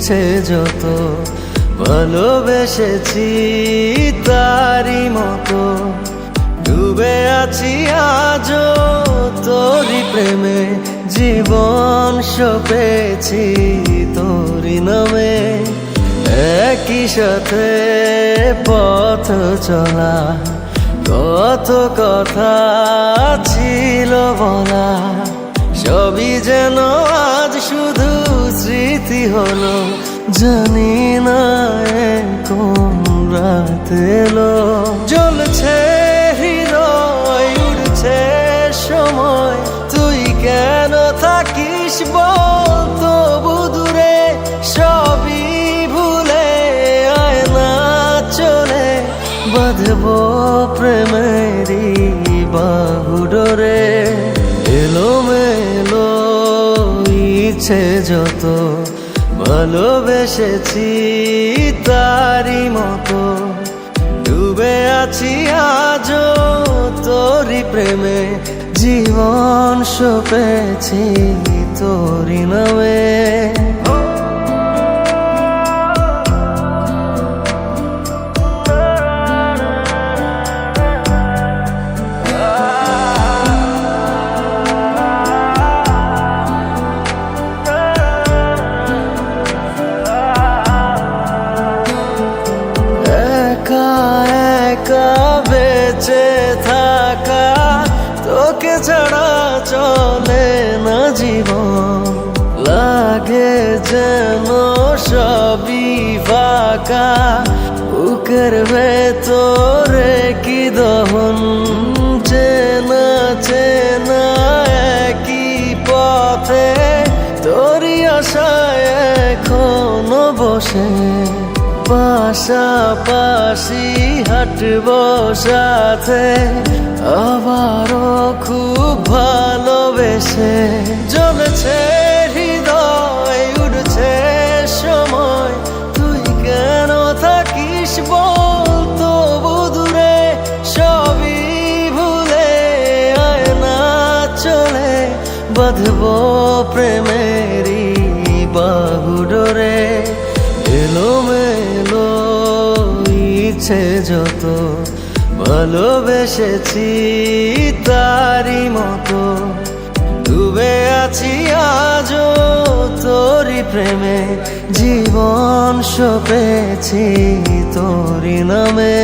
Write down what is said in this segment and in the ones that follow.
ইচ্ছে যত ভালোবেসেছি তারই মতো ডুবে আছি আজও তোরই প্রেমে জীবন সপেছি তোরই নামে একই সাথে পথ চলা কত কথা ছিল বলা সবই যেন আজ শুধু স্মৃতি হলো জানি না কোন রাত এলো জ্বলছে হৃদয় উড়ছে সময় তুই কেন থাকিস বল তবু দূরে সবই ভুলে আয় না চলে বাঁধবো প্রেমেরই বাহু ডোরে এলোমেলো ইচ্ছে যত ভালোবেসেছি তারই মতো ডুবে আছি আজও তোরই প্রেমে জীবন সপেছি তোরই নামে বেঁচে থাকা তোকে ছাড়া চলে না জীবন লাগে যেন সবই ফাঁকা বুকের ভেতরে কি দহন চেনা চেনা একই পথে তোরই আশায় এখনো বসে পাশাপাশি হাঁটব সাথে আবারও খুব ভালোবেসে জ্বলছে হৃদয় উড়ছে সময় তুই কেন থাকিস বল তবু দূরে সবই ভুলে আয় না চলে বাঁধবো প্রেমেরই বাহু ডোরে এলোমেলো ইচ্ছে যত ভালোবেসেছি তারই মতো ডুবে আছি আজও তোরই প্রেমে জীবন সপেছি তোরই নামে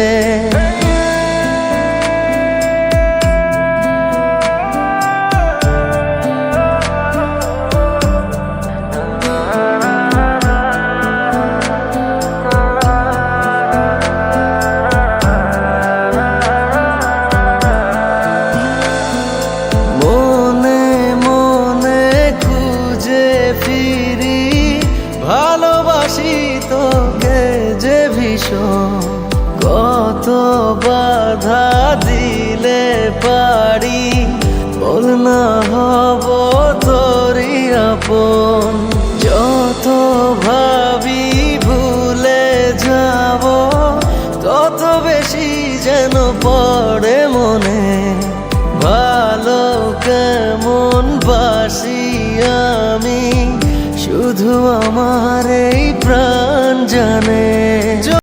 ভালোবাসি তোকে যে ভীষণ কত বাধা দিলে পারি বল না হব তোরই আপন যত ভাবি ভুলে যাব তত বেশি যেন পড়ে মনে ভালো কেমন বাসি আমি শুধু আমার এই প্রাণ জানে